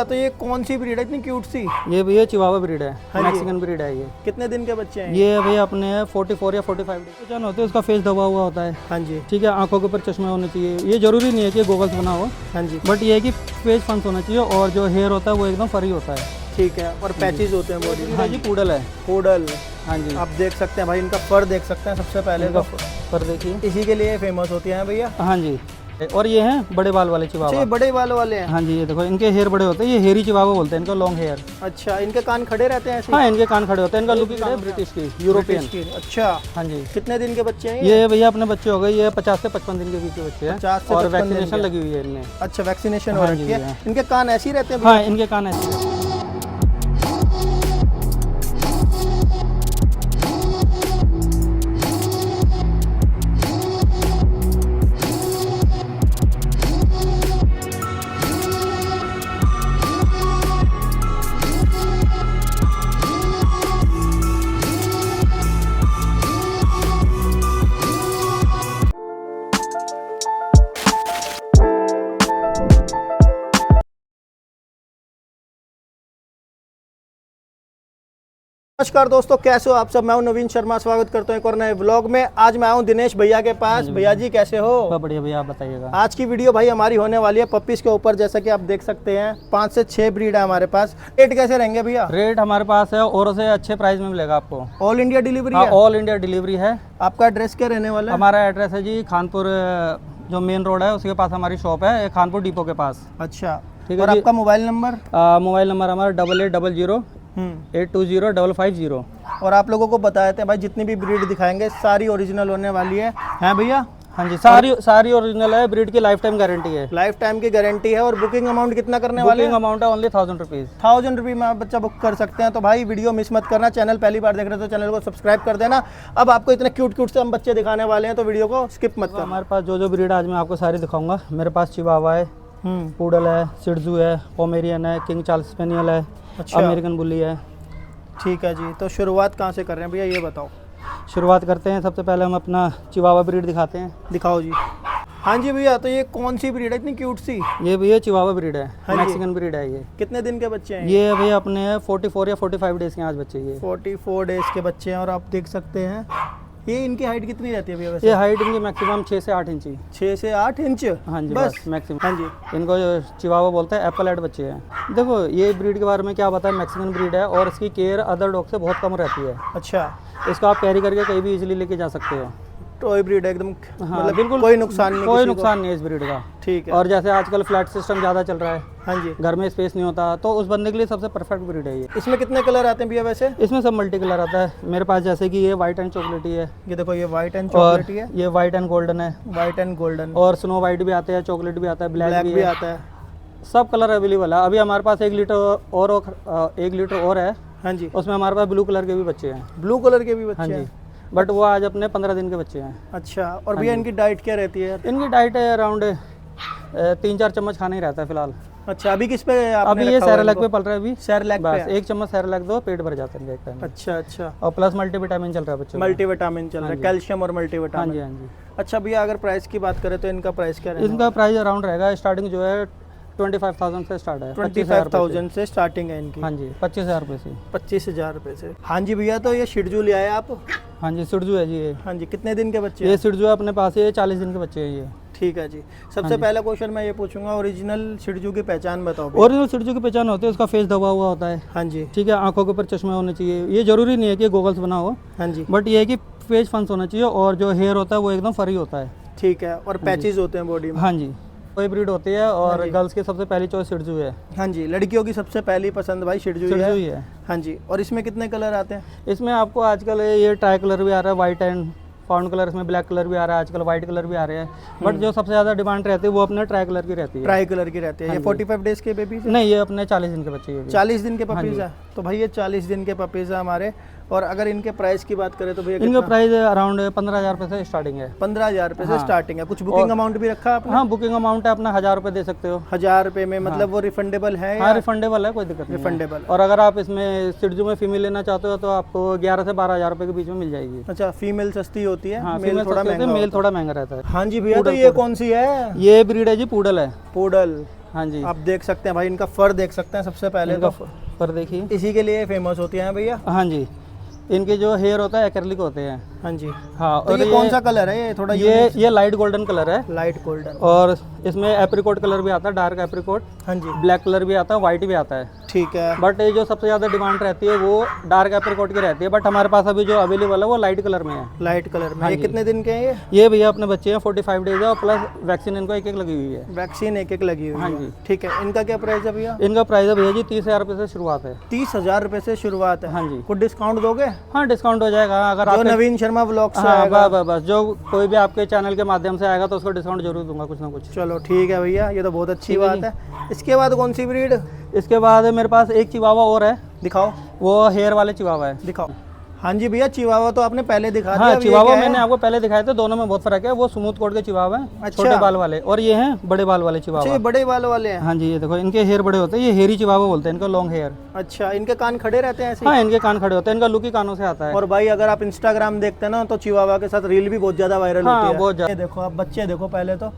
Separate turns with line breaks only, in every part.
तो ये कौन सी ब्रीड है इतनी क्यूट सी?
ये भैया चिवावा ब्रीड है,
हाँ जी।
मैक्सिकन ब्रीड है ये।
कितने दिन के बच्चे हैं?
ये भैया अपने 44 या 45 डेज पहचान होते हैं, उसका फेस दबा हुआ होता है।
हाँ जी।
ठीक है, आंखों के ऊपर चश्मे होने चाहिए। ये जरूरी नहीं है कि गोगल्स बना हो,
हाँ जी।
बट ये है कि फेस फंस होना चाहिए और जो हेयर होता है वो एकदम फरी होता है।
ठीक है। और पैचेज होते हैं बॉडी में?
हाँ जी, पूडल है।
पूडल।
हाँ जी,
आप देख सकते हैं भाई, इनका फर देख सकते हैं सबसे पहले
इनका
तो।
पर देखिए।
इसी के लिए फेमस होती हैं भैया।
हाँ जी, और ये हैं बड़े बाल वाले
अच्छा,
चिवावा।
ये बड़े बाल वाले हैं?
हाँ जी, ये देखो इनके हेयर बड़े होते हैं, ये हेरी चिवावा बोलते हैं इनको, लॉन्ग हेयर।
अच्छा, इनके कान खड़े रहते हैं ऐसे?
हाँ, इनके कान खड़े होते हैं। इनका लुक है ब्रिटिश की, यूरोपियन।
अच्छा।
हाँ जी।
कितने दिन के बच्चे हैं
ये भैया अपने बच्चे हो गए, ये 50 से 55 दिन के बीच के बच्चे हैं।
50 से
और
55 दिन
वैक्सीनेशन
के।
लगी हुई है इनमें।
अच्छा, वैक्सीनेशन हो
हाँ
रखी
जी,
है।
हाँ।
इनके कान ऐसे ही रहते हैं?
हाँ, इनके कान ऐसे हैं।
नमस्कार दोस्तों, कैसे हो आप सब? मैं हूं नवीन शर्मा, स्वागत करता हूं एक और नए व्लॉग में। आज मैं आऊं दिनेश भैया के पास। भैया जी कैसे हो?
बहुत बढ़िया भैया, आप बताइएगा।
आज की वीडियो भाई हमारी होने वाली है पप्पीज के ऊपर। जैसा कि आप देख सकते हैं 5 से 6 ब्रीड है हमारे पास। रेट कैसे रहेंगे भैया?
रेट हमारे पास है और से अच्छे प्राइस में मिलेगा आपको।
ऑल इंडिया डिलीवरी
हाँ,
है?
ऑल इंडिया डिलीवरी है।
आपका एड्रेस क्या रहने वाला है?
हमारा एड्रेस है जी खानपुर, जो मेन रोड है उसके पास हमारी शॉप है, खानपुर डिपो के पास।
अच्छा,
ठीक है
और
जी।
आपका मोबाइल नंबर?
मोबाइल नंबर हमारा 8800 820 550।
और आप लोगों को बताए थे भाई, जितनी भी ब्रीड दिखाएंगे सारी ओरिजिनल होने वाली है। हैं भैया?
हाँ जी, सारी ओरिजिनल है। ब्रीड की लाइफ टाइम गारंटी है।
लाइफ टाइम की गारंटी है। और बुकिंग अमाउंट कितना करने वाले हैं?
बुकिंग अमाउंट है ओनली 1000 रुपीज़।
1000 रुपये में आप बच्चा बुक कर सकते हैं। तो भाई वीडियो मिस मत करना। चैनल पहली बार देख रहे हो तो चैनल को सब्सक्राइब कर देना। अब आपको इतने क्यूट क्यूट से हम बच्चे दिखाने वाले हैं, तो वीडियो को स्किप मत करना।
हमारे पास जो ब्रीड आज मैं आपको सारी दिखाऊंगा, मेरे पास चिवावा है, पूडल है, सिडजू है, पोमेरियन है, किंग चार्ल्स स्पेनियल है,
अच्छा।
अमेरिकन बुली है।
ठीक है जी। तो शुरुआत कहाँ से कर रहे हैं भैया, ये बताओ।
शुरुआत करते हैं। सबसे पहले हम अपना चिवावा ब्रीड दिखाते हैं।
दिखाओ जी। हाँ जी भैया, तो ये कौन सी ब्रीड है इतनी क्यूट सी?
ये भैया चिवावा ब्रीड है,
हाँ जी।
मैक्सिकन ब्रीड है ये।
कितने दिन के बच्चे हैं?
ये भैया अपने 44 या 45 डेज के आज बच्चे ये।
44 डेज के बच्चे हैं। और आप देख सकते हैं ये इनकी हाइट कितनी रहती है भैया वैसे?
ये हाइट इनकी मैक्सिमम 6 से 8 इंच।
6 से 8 इंच?
हाँ जी,
बस
बस मैक्सिमम।
हाँ जी।
इनको जो चिवावा बोलते हैं, एप्पल हेड बच्चे हैं। देखो ये ब्रीड के बारे में क्या बताएं, मैक्सिकन ब्रीड है और इसकी केयर अदर डॉग से बहुत कम रहती है।
अच्छा,
इसको आप कैरी करके कहीं भी इजीली लेके जा सकते हो।
टॉय ब्रीड है एकदम।
हाँ,
मतलब
बिल्कुल
कोई नुकसान नहीं,
कोई
किसी को?
नुकसान नहीं है इस ब्रीड का।
ठीक है।
और जैसे आजकल फ्लैट सिस्टम ज़्यादा चल रहा है,
हाँ जी।
घर में स्पेस नहीं होता, तो उस बंदे के लिए सबसे परफेक्ट ब्रीड है ये।
इसमें कितने कलर आते हैं भैया वैसे?
इसमें सब मल्टी कलर आता है मेरे पास, जैसे कि ये वाइट एंड चॉकलेटी है,
ये देखो, ये वाइट एंड
और
चॉकलेटी है।
ये वाइट एंड गोल्डन है,
वाइट एंड गोल्डन।
और स्नो वाइट भी आते हैं, चॉकलेट भी आता है, ब्लैक
भी
भी है।
आता है।
सब कलर अवेलेबल है। अभी हमारे पास 1 लीटर और है,
हाँ जी।
उसमें हमारे पास ब्लू कलर के भी बच्चे हैं।
ब्लू कलर के भी
हाँ
बच्चे
जी,
हैं?
बट वो आज अपने 15 दिन के बच्चे हैं।
अच्छा। और भैया इनकी डाइट क्या रहती है यार?
इनकी डाइट है अराउंड 3-4 चम्मच खाना ही रहता है फिलहाल।
अच्छा, अभी किस पे आपने
अभी ये
रखा हुआ है
सेरेलैक
इनको?
पे पल रहा है अभी।
सेरेलैक
बस
पे?
1 चम्मच सेरेलैक दो, पेट भर जाता है एक टाइम में।
अच्छा अच्छा।
और प्लस मल्टीविटामिन चल रहा है बच्चों को।
मल्टीविटामिन चल रहा है, कैल्शियम और
हाँ
मल्टीविटामिन।
जी, हाँ जी।
अच्छा भैया, अगर प्राइस की बात करें तो इनका प्राइस क्या रहेगा?
इनका प्राइस अराउंड रहेगा, स्टार्टिंग जो है 25,000 से स्टार्ट है।
25,000 से स्टार्टिंग है इनकी?
हाँ जी, 25,000 रुपये से।
25,000 रुपये से। हाँ जी भैया, तो ये शिडजू ले आए आप?
हाँ जी, सिडजू है जी ये।
हाँ जी। कितने दिन के बच्चे
ये
हैं?
सिडजू है अपने पास, ये 40 दिन के बच्चे हैं ये।
ठीक है जी। सबसे पहला क्वेश्चन मैं ये पूछूंगा, ओरिजिनल शिडजू की पहचान बताओ भैया।
ओरिजिनल सिडजू की पहचान होती है, उसका फेस दबा हुआ होता है।
हाँ जी।
ठीक है, आंखों के ऊपर चश्मे होने चाहिए। ये जरूरी नहीं है कि गोगल्स बना हो,
हाँ जी।
बट ये है कि फेस फंस होना चाहिए और जो हेयर होता है वो एकदम फरी होता है।
ठीक है। और पैचेज होते हैं बॉडी में?
हाँ जी, कोई ब्रीड होती है। और गर्ल्स की सबसे पहली चॉइस सिडजू है।
हाँ जी। लड़कियों की सबसे पहली पसंद भाई शिडजू ही
सिडजू
है?
ही है।
हाँ जी। और इसमें कितने कलर आते हैं?
इसमें आपको आजकल ये ट्राई कलर भी आ रहा है, वाइट एंड फाउंड कलर, इसमें ब्लैक कलर भी आ रहा है, आजकल वाइट कलर भी आ रहे हैं। बट जो सबसे ज़्यादा डिमांड रहती है वो अपने ट्राई कलर की रहती है।
ट्राई कलर की रहती है। ये 45 डेज के बेबीज?
नहीं, ये अपने 40 दिन के बच्चे ये भी।
40 दिन के पपीज़ है। तो भाई ये 40 दिन के पपीज़ है हमारे। और अगर इनके प्राइस की बात करें तो भैया
इनका प्राइस अराउंड 15,000 रुपये से स्टार्टिंग है।
15,000 रुपये से स्टार्टिंग है। कुछ बुकिंग अमाउंट भी रखा है आपने?
हाँ, बुकिंग अमाउंट है अपना 1,000 रुपये दे सकते हो।
1000 रुपये में? मतलब वो रिफंडेबल है?
हाँ, रिफंडेबल है, कोई दिक्कत नहीं है।
रिफंडेबल।
और अगर आप इसमें सिडजू में फीमेल लेना चाहते हो तो आपको 11 से 12,000 रुपये के बीच में मिल जाएगी।
अच्छा, फीमेल सस्ती होती है?
हाँ,
मेल
फीमेल
थोड़ा महंगा?
मेल थोड़ा महंगा रहता है।
हाँ जी भैया, तो ये कौन सी है?
ये ब्रीड है जी, पूडल है।
पूडल।
हाँ जी,
आप देख सकते हैं भाई, इनका फर देख सकते हैं सबसे पहले
इनका
तो।
पर देखिए।
इसी के लिए फेमस होती हैं भैया।
हाँ जी, इनके जो हेयर होता है एक्रेलिक होते हैं।
हाँ जी।
हाँ,
तो
और
ये कौन सा कलर है, ये थोड़ा
ये लाइट गोल्डन कलर है,
लाइट गोल्डन।
और इसमें एप्रिकॉट कलर भी आता है, डार्क एप्रिकॉट,
हाँ जी,
ब्लैक कलर भी आता है, वाइट भी आता है।
ठीक है।
बट ये जो सबसे ज़्यादा डिमांड रहती है वो डार्क एप्रिकॉट की रहती है, बट हमारे पास अभी जो अवेलेबल है वो लाइट कलर में है।
लाइट कलर में।
हाँ
ये
जी।
कितने दिन के हैं ये?
ये भैया अपने बच्चे हैं, 45 डेज है, और प्लस वैक्सीन इनको एक लगी हुई है।
वैक्सीन एक लगी हुई
हाँ
है।
जी।
ठीक है। इनका क्या प्राइस है भैया?
इनका प्राइस है भैया जी 30,000 रुपये से शुरुआत है।
30,000 रुपए से शुरुआत है।
हाँ जी।
कुछ डिस्काउंट दोगे?
हाँ, डिस्काउंट हो जाएगा अगर
जो
आप
नवीन शर्मा ब्लॉग से
हाँ,
आएगा।
बस जो कोई भी आपके चैनल के माध्यम से आएगा तो उसको डिस्काउंट जरूर दूंगा कुछ ना कुछ।
चलो ठीक है भैया, ये तो बहुत अच्छी
ठीक है
बात है। इसके बाद कौन सी ब्रीड?
इसके बाद मेरे पास एक चिवावा और है,
दिखाओ,
वो हेयर वाले चिवावा है।
दिखाओ। हाँ जी भैया, चिवावा तो आपने पहले दिखा दिया।
हाँ,
अब ये
चिवावा
क्या है?
मैंने आपको पहले दिखाए थे, दोनों में बहुत फर्क है। वो स्मूथ कोट के चिवावा है,
अच्छा।
छोटे बाल वाले, और ये हैं बड़े बाल वाले
अच्छा,
चिवावा।
ये बड़े बाल वाले हैं।
हाँ जी, ये देखो इनके हेयर बड़े होते हैं, ये हेयरी चिवावा बोलते हैं इनको, लॉन्ग हेयर।
अच्छा, इनके कान खड़े रहते हैं ऐसे ही?
हाँ, इनके कान खड़े होते हैं, इनका लुक ही कानों से आता है।
और भाई अगर आप इंस्टाग्राम देखते हैं ना तो चिवावा के साथ रील भी बहुत ज्यादा वायरल
हाँ,
होती है।
बहुत ज्यादा।
ये देखो आप बच्चे देखो, पहले तो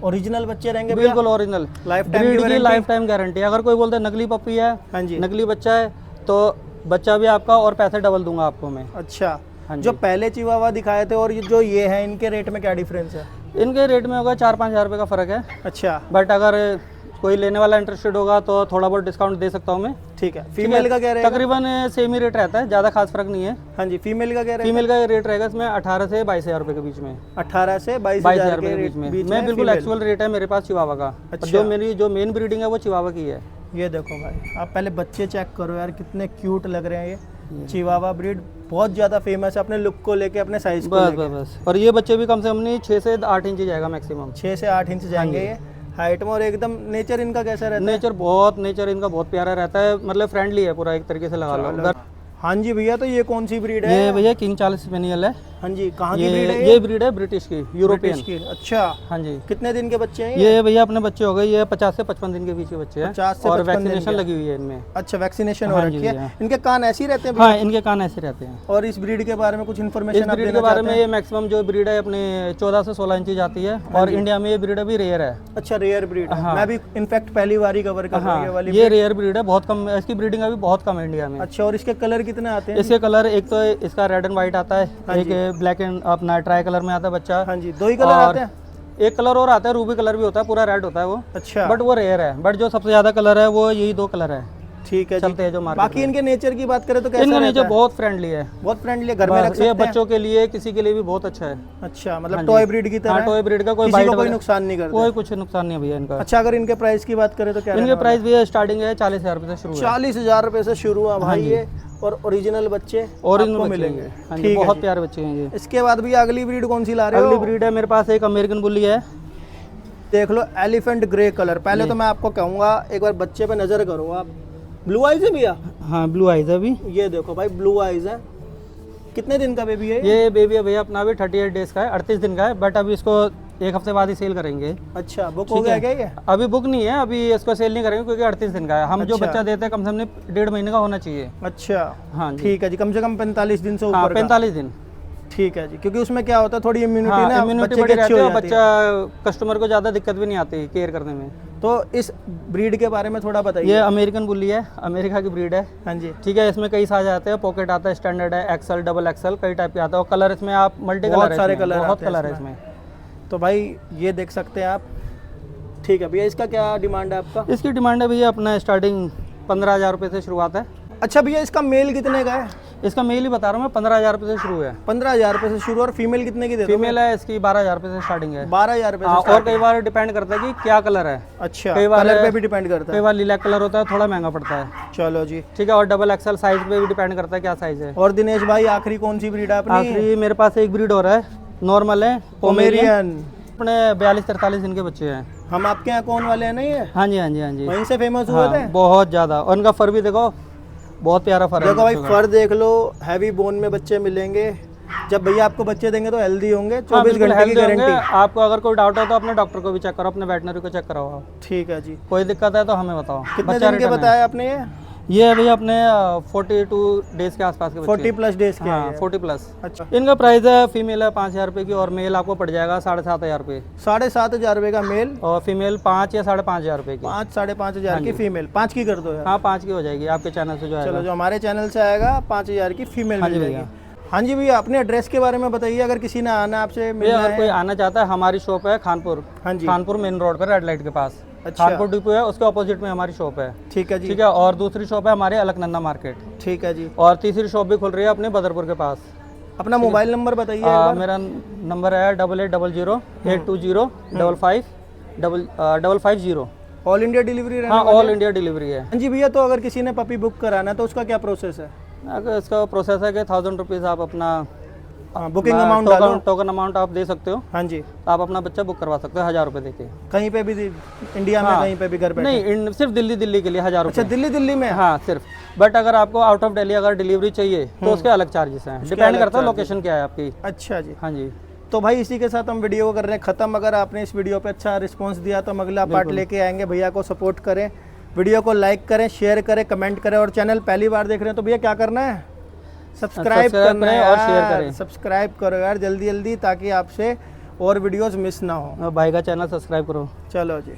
ओरिजिनल बच्चे रहेंगे भैया?
बिल्कुल ओरिजिनल,
लाइफ टाइम
ब्रीड की
की
लाइफ टाइम गारंटी। अगर कोई बोलते हैं नकली पप्पी है,
हाँ जी।
नकली बच्चा है, तो बच्चा भी आपका और पैसे डबल दूंगा आपको मैं।
अच्छा,
हाँ
जो
जी।
पहले चिवावा दिखाए थे और जो ये है, इनके रेट में क्या डिफरेंस है?
इनके रेट में होगा 4-5 हज़ार रुपये का फ़र्क है,
अच्छा,
बट अगर कोई लेने वाला इंटरेस्टेड होगा तो थोड़ा बहुत डिस्काउंट दे सकता हूँ मैं।
ठीक है। फीमेल का क्या रहेगा?
तकरीबन सेम ही रेट रहता है, ज़्यादा खास फर्क नहीं है।
हाँ जी। फीमेल का क्या रहेगा?
फीमेल का रेट रहेगा इसमें 18 से 22,000 रुपये के बीच में।
18 से
22,000
22,000
रुपये
के
के बीच में।
बीच
मैं बिल्कुल
female।
एक्चुअल रेट है मेरे पास चिवावा का।
अच्छा।
जो मेरी जो मेन ब्रीडिंग है वो चिवावा की है।
ये देखो भाई, आप पहले बच्चे चेक करो यार, कितने क्यूट लग रहे हैं ये। चिवावा ब्रीड बहुत ज़्यादा फेमस है अपने लुक को लेके, अपने साइज को
बस
लेके।
बस बस। और ये बच्चे भी कम से कम नहीं 6 से 8 इंच जाएगा मैक्सिमम।
6 से 8 इंच जाएंगे ये हाइट में। और एकदम नेचर इनका कैसा रहता है?
नेचर इनका बहुत प्यारा रहता है, मतलब फ्रेंडली है पूरा, एक तरीके से लगा लो।
हाँ जी भैया, तो ये कौन सी ब्रीड है?
ये भैया किंग चार्ल्स स्पेनियल है।
हाँ जी। कहाँ की ब्रीड है
ये ब्रीड है ब्रिटिश की, यूरोपियन।
की। अच्छा,
हाँ जी।
कितने दिन के बच्चे हैं
ये भैया अपने बच्चे हो गए, ये 50 से 55 दिन के बीच के बच्चे हैं।
50 से
और
55 दिन
वैक्सीनेशन
के।
लगी हुई है इनमें।
अच्छा, वैक्सीनेशन हो
हाँ
रखी
जी,
है।
हाँ।
इनके कान ऐसे ही रहते हैं भैया?
हाँ, इनके कान ऐसे रहते हैं।
और इस ब्रीड के बारे में कुछ
इस
इन्फॉर्मेशन आप
ब्रीड
देना
के बारे
चाहते
में,
हैं?
ये मैक्सिमम जो ब्रीड है अपने 14 से 16 इंच जाती है, और इंडिया में ये ब्रीड अभी रेयर है।
अच्छा, रेयर ब्रीड है।
हाँ।
मैं भी इनफैक्ट पहली बार ही कवर कर रहा हूँ ये
हाँ,
वाली।
ये रेयर ब्रीड है, बहुत कम, इसकी ब्रीडिंग अभी बहुत कम है इंडिया में।
अच्छा, और इसके कलर कितने आते हैं?
इसके कलर एक तो इसका रेड एंड व्हाइट आता है, एक ब्लैक एंड अपना ट्राई कलर में आता है बच्चा।
हाँ जी, 2 ही कलर
और
आते हैं?
एक कलर और आता है, रूबी कलर भी होता है, पूरा रेड होता है वो।
अच्छा,
बट वो रेयर है, बट जो सबसे ज्यादा कलर है वो यही 2 कलर है
ठीक है जी।
चलते हैं जो मार्केट
बाकी इनके नेचर की बात करें तो कैसा
इनका
रहता
नेचर
है?
बहुत फ्रेंडली है,
बहुत फ्रेंडली है, घर में रख
बस
सकते
ये
हैं?
बच्चों के लिए किसी के लिए भी बहुत अच्छा है।
अच्छा, मतलब
हाँ जी।
टॉय ब्रीड की तरह
हाँ,
है?
टॉय ब्रीड का कोई
किसी
बाइट
को कोई
वगैरह-
नुकसान नहीं करता?
कोई कुछ नुकसान नहीं है भैया इनका।
अच्छा, अगर इनके प्राइस की बात करें तो क्या
इनके प्राइस भी स्टार्टिंग है 40,000 रुपये से शुरू है।
40,000 रुपए से शुरू है भाई
जी।
ये। और ओरिजिनल बच्चे
ओरिजिनल
आपको
बच्चे
मिलेंगे?
हैं। हाँ जी,
ठीक है
बहुत
जी।
प्यारे बच्चे हैं ये।
इसके बाद भी अगली ब्रीड कौन सी ला रहे हो?
अगली ब्रीड है मेरे पास एक अमेरिकन बुली है।
देख लो, एलिफेंट ग्रे कलर। पहले तो मैं आपको कहूँगा एक बार बच्चे पे नजर करो आप। ब्लू आइज है भैया?
हाँ, ब्लू आइज है अभी।
ये देखो भाई, ब्लू आइज है। कितने दिन का बेबी है
ये बेबी है भैया अपना अभी 38 डेज का है, 38 दिन का है, बट अभी इसको एक हफ्ते बाद ही सेल करेंगे।
अच्छा, बुक हो
ठीक
गया
है।
क्या ये?
अभी बुक नहीं है, अभी इसको सेल नहीं करेंगे क्योंकि 38 दिन का है। हम जो
अच्छा।
बच्चा देते हैं कम से कम 1.5 महीने का होना चाहिए।
अच्छा,
हाँ जी।
ठीक है जी, कम से कम 45 दिन से
हाँ,
ऊपर का।
45 दिन।
ठीक है जी, क्योंकि उसमें क्या होता है, थोड़ी इम्यूनिटी
हाँ,
ना
इम्यूनिटी
बच्चे की
बड़ी
अच्छी
रहती
हो
है और
जाती है।
बच्चा कस्टमर को ज़्यादा दिक्कत भी नहीं आती केयर करने में।
तो इस ब्रीड के बारे में थोड़ा बताइए।
ये अमेरिकन बुली है, अमेरिका की ब्रीड है।
हाँ जी।
ठीक है, इसमें कई साइज आते हैं, पॉकेट आता है, स्टैंडर्ड है, एक्सल, डबल एक्सल, कई टाइप के आता है। और कलर इसमें आप मल्टी
बहुत
कलर है,
सारे
इसमें,
कलर
बहुत
आते हैं
कलर है
इसमें।
इसमें।
तो भाई ये देख सकते हैं आप। ठीक है भैया, इसका क्या डिमांड है आपका?
इसकी डिमांड है भैया अपना स्टार्टिंग 15,000 रुपये से शुरुआत है।
अच्छा भैया, इसका मेल कितने का है?
इसका मेल ही बता रहा हूँ मैं, 15,000 रुपये से शुरू है।
15,000 रुपए से शुरू। और फीमेल कितने की देते हो?
फीमेल है इसकी 12,000 रुपये से स्टार्टिंग है।
12,000 रुपए
हाँ,
से
और कई बार डिपेंड करता है कि क्या कलर है।
अच्छा,
कई बार
कलर पे भी डिपेंड करता
कई
है।
बार लिलैक कलर होता है, थोड़ा महंगा पड़ता है।
चलो जी।
ठीक है, और डबल एक्सल साइज पे भी डिपेंड करता है क्या साइज है।
और दिनेश भाई, आखिरी कौन सी ब्रीड है अपनी?
आखिरी मेरे पास एक ब्रीड और है, नॉर्मल है, पोमेरियन।
पोमेरियन।
अपने 42-43 दिन के बच्चे हैं।
हम आपके यहाँ कौन वाले हैं नहीं है?
हाँ जी, हाँ जी, हाँ जी।
वहीं से फेमस हुए थे?
हाँ, बहुत ज़्यादा। और उनका फर भी देखो, बहुत प्यारा फर है।
देखो भाई,
बच्चों का।
फर देख लो, हैवी बोन में बच्चे मिलेंगे। जब भैया आपको बच्चे देंगे तो हेल्दी होंगे।
हाँ,
24
बिल्कुल
घंटे की
healthy होंगे।
गारंटी।
आपको अगर कोई डाउट हो तो अपने डॉक्टर को भी चेक करो, अपने वेटनरी को चेक कराओ आप।
ठीक है जी।
कोई दिक्कत है तो हमें बताओ।
कितने
बच्चा
दिन के
return है।
बताया आपने ये?
ये है भैया अपने 42 डेज के आसपास के बच्चे
40+ डेज के
हाँ
हैं ये।
40+।
अच्छा,
इनका प्राइस है, फीमेल है 5,000 रुपये की और मेल आपको पड़ जाएगा 7,500 रुपये
7,500 रुपये का मेल,
और फीमेल 5 या 5,500 रुपये की।
5-5,500 की फीमेल, 5 की कर दो यार।
हाँ 5 की हो जाएगी आपके चैनल से जो
चलो,
है।
जो हमारे चैनल से आएगा 5,000 की फीमेल
हाँ
मिल
जी
जाएगी।
भैया।
हाँ जी भैया, अपने एड्रेस के बारे में बताइए, अगर किसी ने आना आपसे
भैया
मिलना
अगर कोई
है।
आना चाहता है, हमारी शॉप है खानपुर,
हाँ जी,
खानपुर मेन रोड पर रेड लाइट के पास।
अच्छा।
खानपुर डिपो है, उसके ऑपोजिट में हमारी शॉप है।
ठीक है जी,
ठीक है, और दूसरी शॉप है हमारे अलकनंदा मार्केट,
ठीक है जी।
और तीसरी शॉप भी खुल रही है अपने बदरपुर के पास।
अपना मोबाइल नंबर बताइए एक बार।
मेरा नंबर है 8800-820-55550।
ऑल इंडिया डिलीवरी रहने
हाँ
वाली
ऑल
है?
इंडिया डिलीवरी है।
हाँ जी भैया, तो अगर किसी ने पपी बुक कराना है तो उसका क्या प्रोसेस है?
अगर इसका प्रोसेस है कि 1000 रुपीज़ आप अपना
बुकिंग अमाउंट डालो।
टोकन अमाउंट आप दे सकते हो,
हाँ जी,
आप अपना बच्चा बुक करवा सकते हो 1000 रुपये देके।
कहीं पे भी इंडिया में
हाँ।
कहीं पे भी घर बैठे?
नहीं, सिर्फ दिल्ली के लिए 1000
अच्छा,
रुपये।
दिल्ली में?
हाँ सिर्फ। बट अगर आपको आउट ऑफ दिल्ली अगर डिलीवरी चाहिए तो उसके अलग चार्जेस हैं, डिपेंड
अलग
करता है
charges
लोकेशन क्या है आपकी।
अच्छा जी।
हाँ जी।
तो भाई इसी के साथ हम वीडियो को कर रहे हैं ख़त्म। अगर आपने इस वीडियो पे अच्छा रिस्पांस दिया तो हम अगला पार्ट लेके आएंगे। भैया को सपोर्ट करें, वीडियो को लाइक करें, शेयर करें, कमेंट करें, और चैनल पहली बार देख रहे हैं तो भैया क्या करना है? सब्सक्राइब करना है
और शेयर
यार।
करें।
सब्सक्राइब करो यार जल्दी जल्दी, ताकि आपसे और वीडियोस मिस ना हो।
भाई का चैनल सब्सक्राइब करो।
चलो जी।